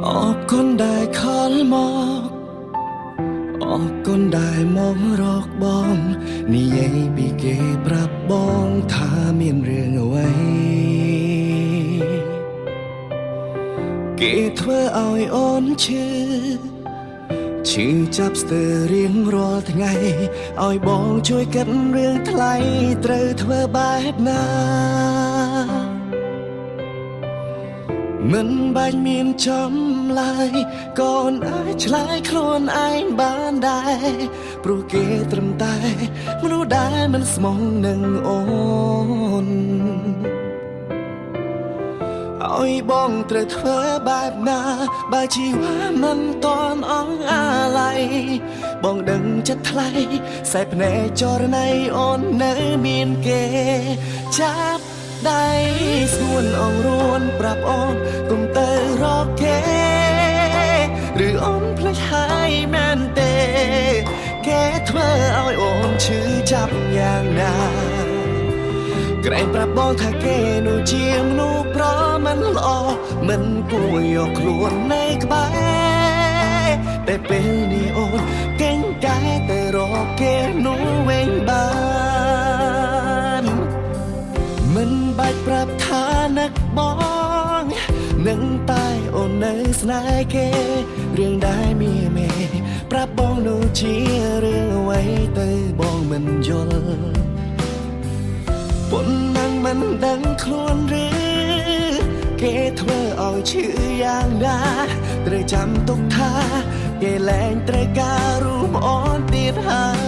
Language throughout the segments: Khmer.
ออกคนได้คอลมอกออกคนได้มองรอกบองนี่ยัยปีเกปรับบองถ้ามีเรื่องเอาไว้เกเธอเอาอ่อนชื่อจับสเตอร์เรียงรอทั้งไงเอาบองช่วยกันเรื่องไทยเตรเธอแบบนามันใบมีนจำลายก่อนอายชลายโคลนอายบ้านได้ปรูเกตรมตายมรู้ได้มันสมองหนึ่งโอนเอาบ้องเตรเธอแบบนาบาชีว่ามันตอนอ่องอะไรบ้องดึงจะไทยใส่แผนจอรในอ่อนเนื้อมีนเกจับได้ส่วนอ่องรวนปรับอ่อนกุมเตอรอกเกหรืออ่อนพลายแม่นเตแค่เธอเอาอ่อนชื่อจับอย่างนาไกรปรับบองถ้าเกนูเจียมนูเพราะมันหลอกมันกูยกคลวนในกบายแต่เป็นนี่อ่อนเก่งกายแต่รอเกนูเวงบานมันใบปรับฐานักบองหนึ่งตายโอนในสนายเกเรื่องได้มีเมปรับบองนูเจียเรื่องไว้เตยบองมันยลปนนังมันดังคลวนหรือเกเธอเอาชื่ออย่างดาเตรจำตุกท่าเกแลงเตรการูปอ่อนติดหาย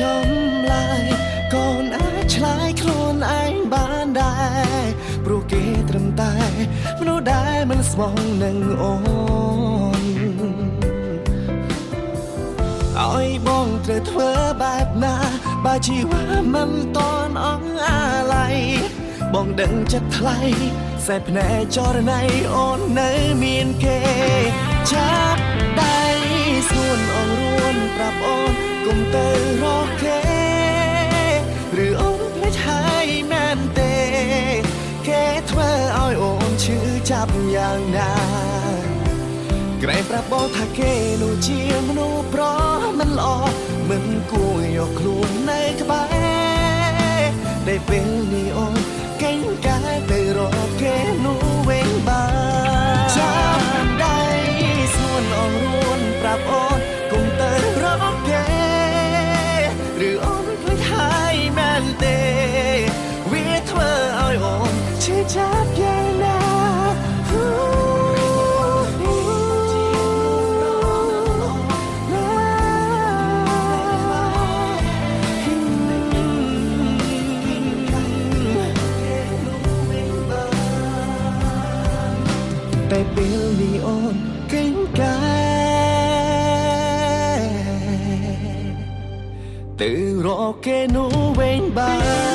จำลายก่อนอาชลายโคลนไอ้บ้านได้ปรูเกตรมตายมโนได้มันสมองหนึ่งโอนเอาไอ้บ้องเตรเธอแบบนาบาชีว่ามันตอนอ่องอะไรบ้องดังจะไทยใส่แผนจอรในอ่อนเนื้อมีนเกจับได้ส่วนอ่องรวนปรับอ่อนกุมเตอรอกเกหรืออ่อนพลายแม่นเตแค่เธอเอาอ่อนชื่อจับอย่างนาไกรปรับบองถ้าเกนูเจียมนูเพราะมันหลอกมันกูยกคลุมในกบายได้เป็นนี่อ่อนเก่งกายแต่รอเกนูเวงบานจำได้ส่วนอ่อนรวนปรับอ่อนกุมเตอรอกเกหรืออ่อนพลายแม่นเตเวทเธอเอาอ่อนชื่อจับอย่างนาแต่เปลนีออนเก่งกายตื่นรอเกนูเวงบาน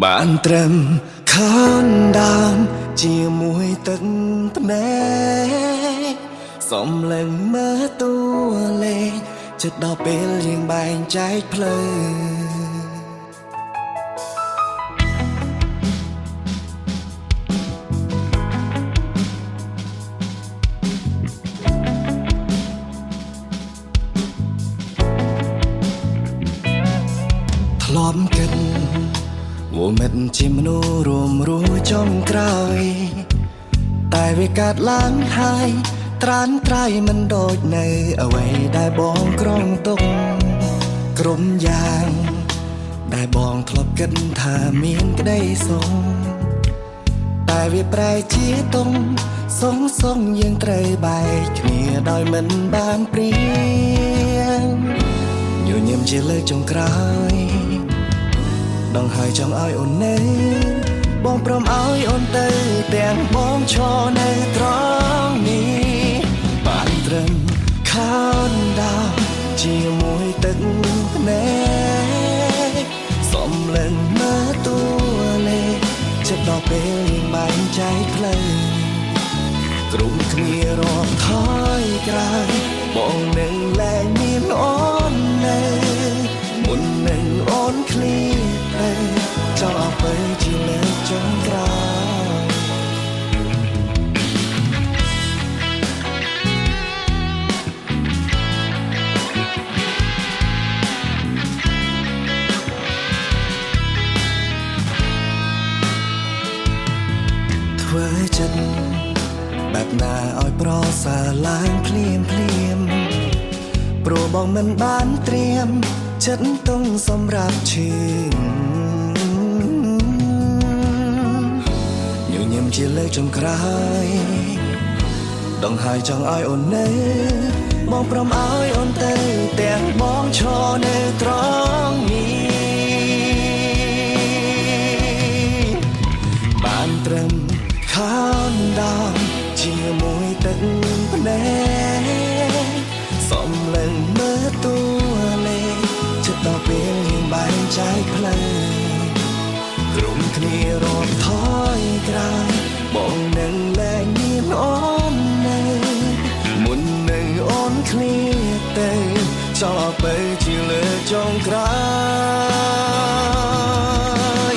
បានត្រឹមខនដានជាមួយទឹកភ្នែកស សំឡេងមើលតួលេខចិត្តដល់ពេលយើងបែងចែកផ្លូវធ្លាប់គិតว่าមិនជាមនុស្សរួមរស់ចុងក្រោយតែវាកើតឡើងហើយត្រានត្រៃមិនដូចនៅអ្វីដែលបងក្រងទុកក្រុមយ៉ាងដែលបងធ្លាប់គិតថាមានក្តីសុខតែវាប្រែជាទុំសងយើងត្រូវបែកគ្នាដោយមិនបានព្រៀងញញឹមជាលើកចុងក្រោយដងហើយចង់ឲ្យអូននៅបងព្រមឲ្យអូនទៅទាំងបងឈរនៅត្រង់នេះបានត្រឹមខោនដោជាមួយទឹកភ្នែកសំឡេងមើលតួលេខចិត្តដល់ពេលយើងបែងចែកផ្លូវក្រុមគ្នារាប់ថយក្រោយបងនឹងលែងមានអូននៅមុននឹងអូនឃ្លៀទៅចង់អស់ទៅជាលើកចុងក្រោយធ្វើចិត្តបែបណាឲ្យប្រសើរឡើងភ្លាមព្រោះបងមិនបានត្រៀមចិត្តទុំសម្រាប់ឈឺញញឹមជាលើកចុងក្រោយដងហើយចង់ឲ្យអូននៅបងព្រមឲ្យអូនទៅទាំងបងឈរនៅត្រង់នេះបានត្រឹមខោនដោជាមួយទឹកភ្នែកសំឡេងមើលតួលេខចិត្តដល់ពេលយើងបែងចែកផ្លូវក្រុមគ្នារាប់ថយក្រោយបងនឹងលែងមានអូននៅមុននឹងអូនឃ្លៀទៅចង់ឲ្យទៅជាលើចុងក្រោយ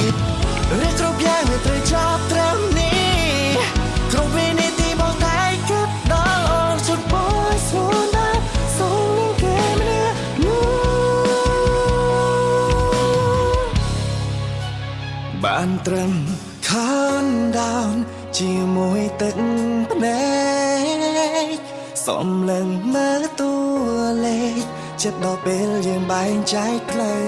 រៀបគ្រប់យ៉ាងឲ្យត្រូវចប់ត្រឹមនេះគ្រប់វិនាទីបងតែគិតដល់អូនជូនបងស្រួលណាស់សូមនឹងគេម្នាក់បានត្រឹមខោនដោនជាមួយទឹកភ្នែកសំឡេងមើលតួលេខចិត្តដល់ពេលយើងបែងចែកផ្លូវ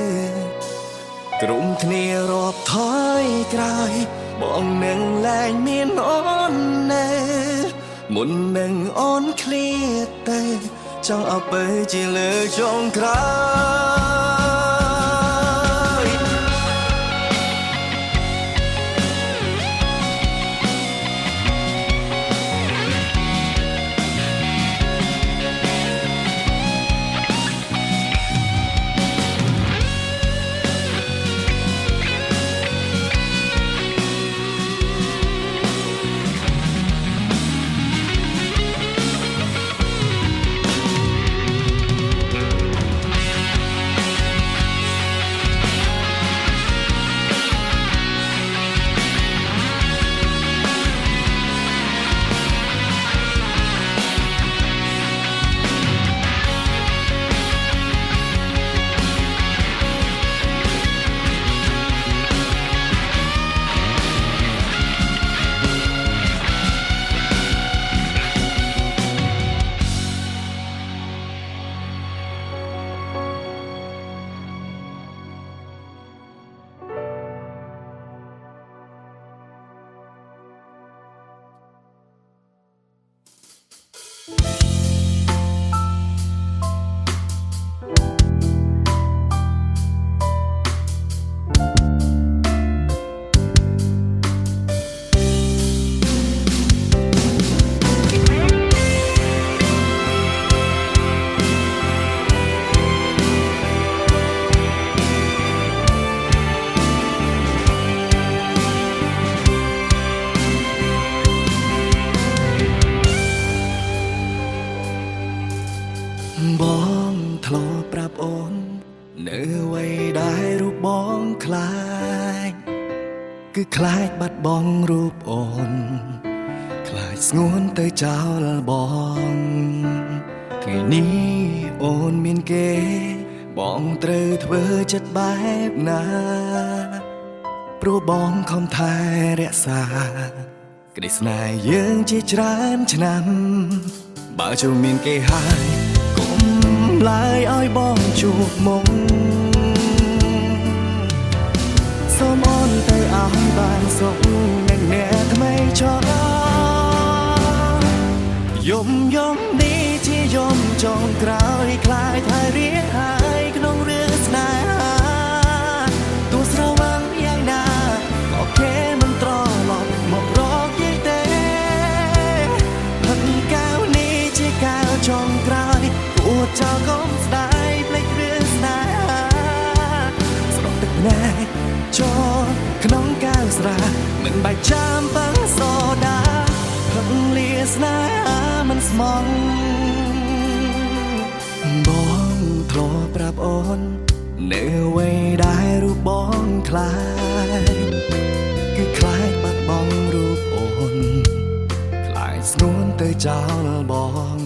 ក្រុមគ្នារាប់ថយក្រោយបងនឹងលែងមានអូននៅមុននឹងអូនឃ្លៀតទៅចង់ឲ្យទៅជាលើចុងក្រោយ គឺខ្លាចបាត់បង់រូបអូនខ្លាចស្ងួនទៅចោលបងថ្ងៃនេះអូនមានគេបងត្រូវធ្វើចិត្តបែបណាព្រោះបងខំថែរក្សាក្តីស្នេហ៍យើងជាច្រើនឆ្នាំបើជុំមានគេហើយកុំឡើយឲ្យបងជួបមុខសូមអូនទៅឲ្យបានសុខនឹងអ្នកថ្មីចោលយំនេះជាយំចុងក្រោយខ្លាចហើយរៀងហើយក្នុងរឿងស្នេហាទោះស្រវឹងយ៉ាងណាក៏គេមិនត្រឡប់មករកយើងទេផឹកកៅនេះជាកៅចុងក្រោយគួរចោលកុំស្ដាយភ្លេចរឿងស្នេហាស្រក់ទឹកភ្នែកចូលក្នុងកៅស្រាមិនបាច់ចាំបឹងសូដាផឹកលាស្នេហាមិនស្មងបងធ្លាប់ប្រាប់អូននៅអ្វីដែលរូបបងខ្លាចគឺខ្លាចបាត់បង់រូបអូនខ្លាចស្ងួនទៅចោលបង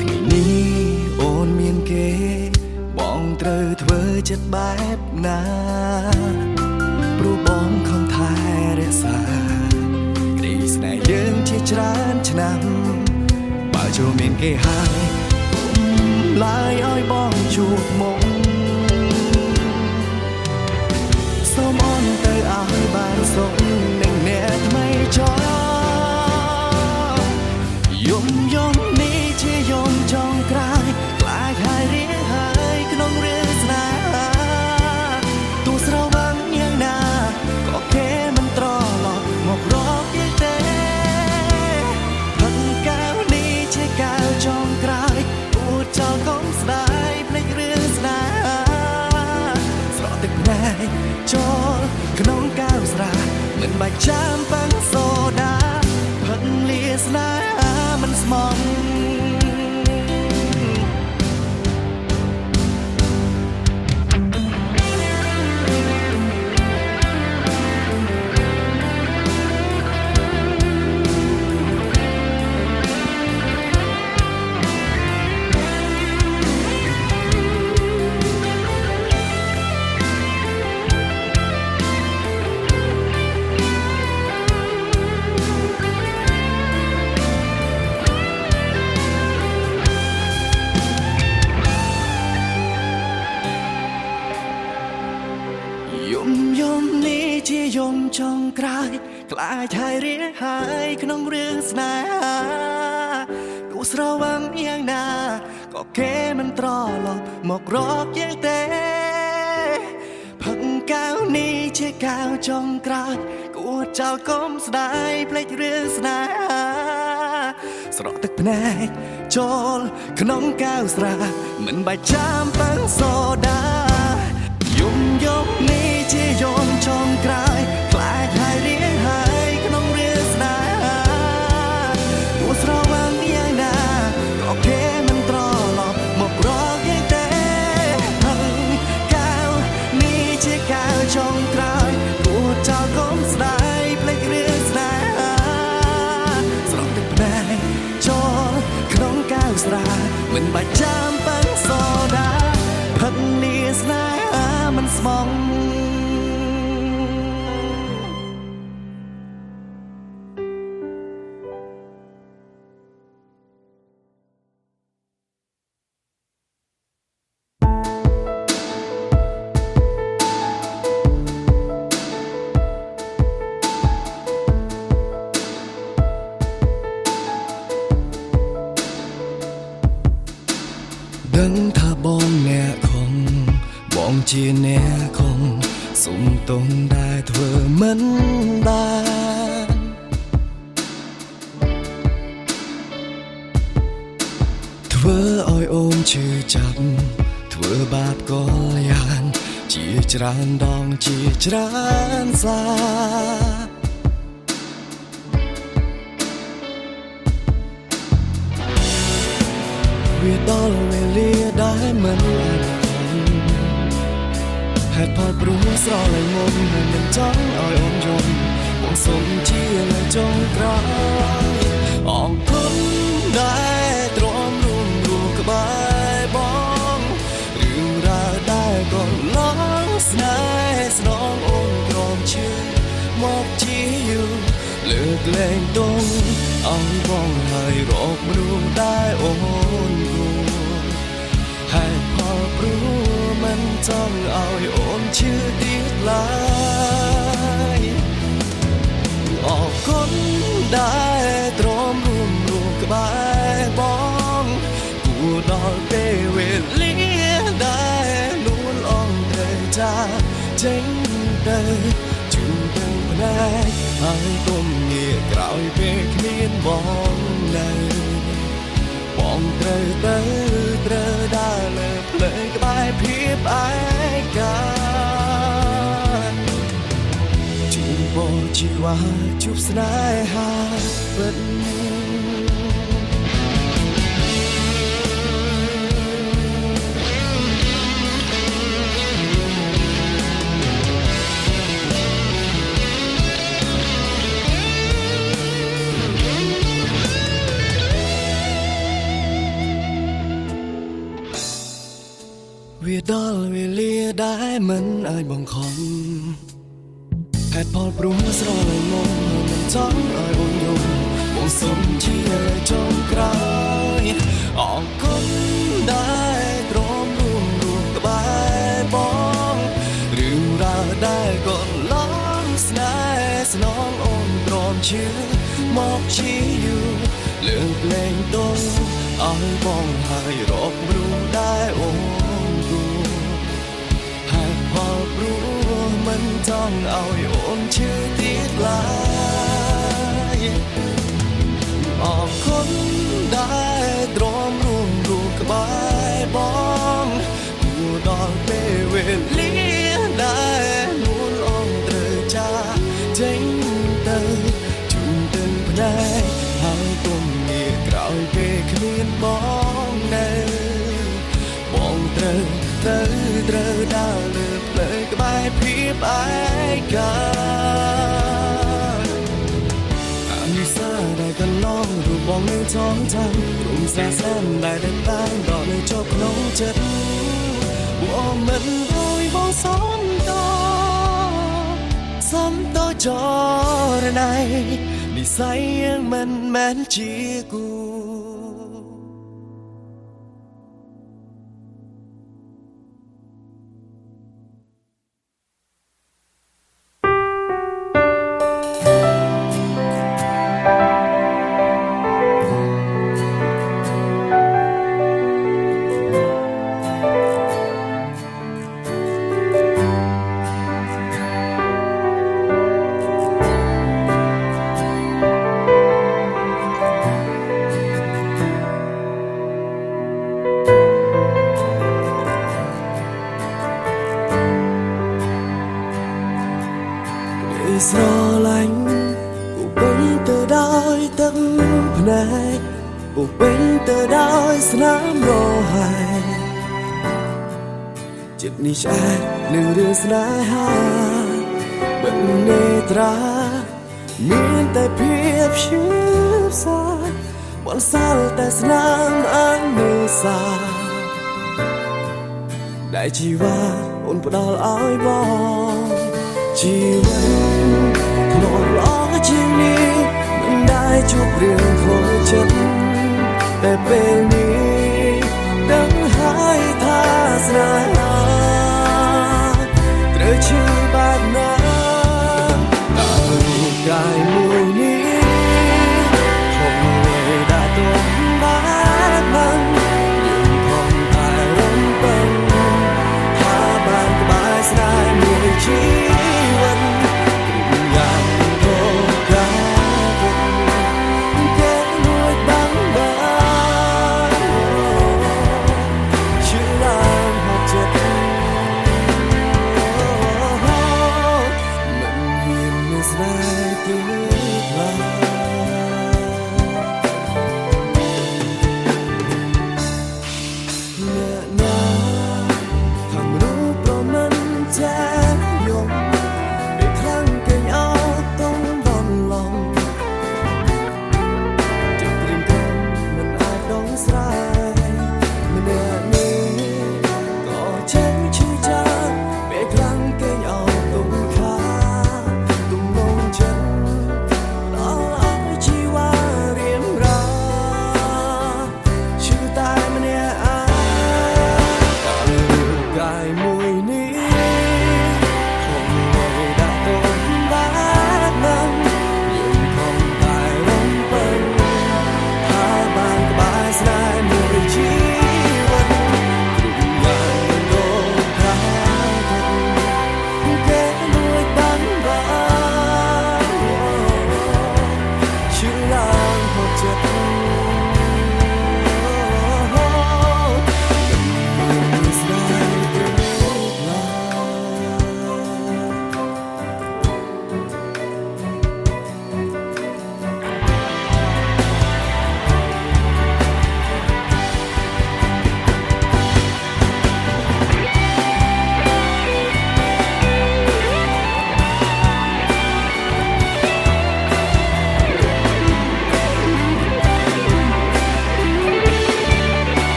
ថ្ងៃនេះអូនមានគេបងត្រូវធ្វើចិត្តបែបណាព្រោះបងខំថែរក្សាក្តីស្នេហ៍យើងជាច្រើនឆ្នាំបើចូលមានគេហើយឡើយឲ្យបងជួបមុខសូមអូនទៅឲ្យបានសុខនឹងអ្នកថ្មីចោលយំនេះជាយំចុងក្រោយខ្លាចហើយរៀងហើយក្នុងរឿងស្នេហាទោះស្រវឹងយ៉ាងណាក៏គេមិនត្រឡប់មករកយើងទេផឹកកៅនេះជាកៅចុងក្រោយចោលកុំស្ដាយភ្លេចរឿងស្នេហាស្រក់ទឹកភ្នែកចូលក្នុងកៅស្រាមិនបាច់ចាំបឹងសូដាផឹកលាស្នេហាមិនស្មងយំនេះជាយំចុងក្រោយខ្លាចហើយរៀងហើយក្នុងរឿងស្នេហាទោះស្រវឹងយ៉ាងណាក៏គេមិនត្រឡប់មករកយើងទេផឹកកៅនេះជាកៅចុងក្រោយគួរចោលកុំស្ដាយភ្លេចរឿងស្នេហាស្រក់ទឹកភ្នែកចូលក្នុងកៅស្រាមិនបាច់ចាំបឹងសូដាយំនេះជាយំចុងក្រោយខ្លាចហើយរៀងហើយក្នុងរឿងស្នេហាទោះស្រវឹងយ៉ាងណាក៏គេមិនត្រឡប់មករកយើងទេផឹកកៅនេះជាកៅចុងក្រោយគួរចោលកុំស្ដាយភ្លេចរឿងស្នេហាស្រក់ទឹកភ្នែកចូលក្នុងកៅស្រាមិនបាច់ចាំបឹងសូដាផឹកលាស្នេហាមិនស្មងដឹងថាបងអ្នកខំបងជាអ្នកខំសុំទងដែលធ្វើមិនបានធ្វើឲ្យអូនឈឺចាប់ធ្វើបាបកលយ៉ាង ជាច្រើនដងជាច្រើនសាវាដល់វេលាដែលមិនអាច ตุผลព្រោះស្រឡាញ់មុំមិនចង់ឲ្យអូនយំបងសុំជាលើចុងក្រោយអរគុណដែលទ្រាំរួមរួមក្បែរបងរឿងរ៉ាវដែលក៏ឡងស្នេហ៍ស្នងអូនក្រំឈឺមកជាយូរលើកលែងទងឲ្យបងហើយរកមនុស្សដែលអូនគួរហេតុផលព្រោះមិនចង់ឲ្យអូនឈឺទៀតឡើយអរគុណដែលទ្រាំរួមក្បែរបងគួរដល់ពេលវេលាដែលនួនអងត្រូវចាចេញទៅជូនទាំងផ្នែកហើយគុំងាកក្រោយពេលគ្មានបងនៅបងត្រូវដើរលើផ្លូវក្បែរភាពឯកាជួបបងជីវ៉ាជួបស្នេហាពិតវាដល់វេលាដែលមិនអាចបង្ខំហេតុផលព្រោះស្រឡាញ់មកមិនចង់ឲ្យអូនយំបងសុំជាចុងក្រោយអរគុណដែលទ្រាំរួមក្បែរបងរឿងរ៉ាវដែលក៏ឡងស្នេហ៍ស្នងអូនទ្រាំឈឺមកជាយូរលើកលែងទងឲ្យបងហើយរកមនុស្សដែលអូនមិនចង់ឲ្យអូនឈឺទៀតឡើយអរគុណដែលទ្រាំរួមក្បែរបងគួរដល់ពេលវេលាដែលនួនអងត្រូវចាចេញទៅជូនទាំងផ្នែកហើយគុំងាកក្រោយពេលគ្មានបងនៅបងត្រូវដើរលើផ្លូវក្បែរភាពឯកាអនិសាដែលកន្លងរូបបងនៅចងចាំរុំសាសានដែលតាំងដល់នៅជាប់ក្នុងចិត្តបងមិនអើយបងសំតចរណៃនិស័យยังមិនមែនជាគូស្រឡាញ់ពុពេញទៅដោយទឹកភ្នែកពុពេញទៅដោយស្នាមរហែចិត្តនេះឆ្អែតនឹងរឿងស្នេហាបិទនេត្រាមានតែភាពឈឺផ្សាបន្សល់តែស្នាមអនុសាដែលជីវ៉ាអូនផ្ដល់ឲ្យបងជីវិតធ្លាប់ល្អជាងនេះមិនដែលជួបរឿងខូចចិត្តតែពេលនេះដឹងហើយថាស្នេហាត្រូវឈឺបែបណាតើរូបកាយមួយនេះคงไม่ได้ตรงแบบนั้นยังคงតែរំពឹងថាបានក្បែរស្នេហ៍មួយជីវិត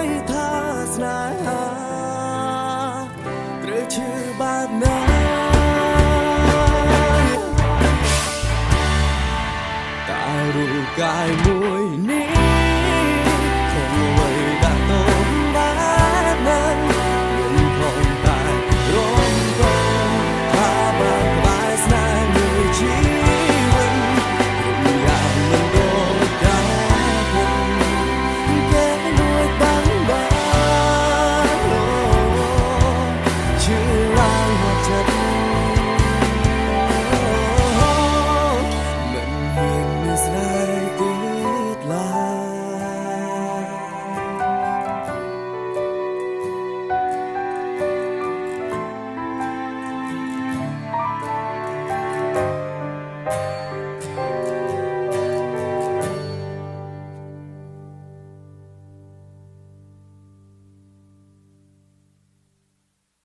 យថាស្នេ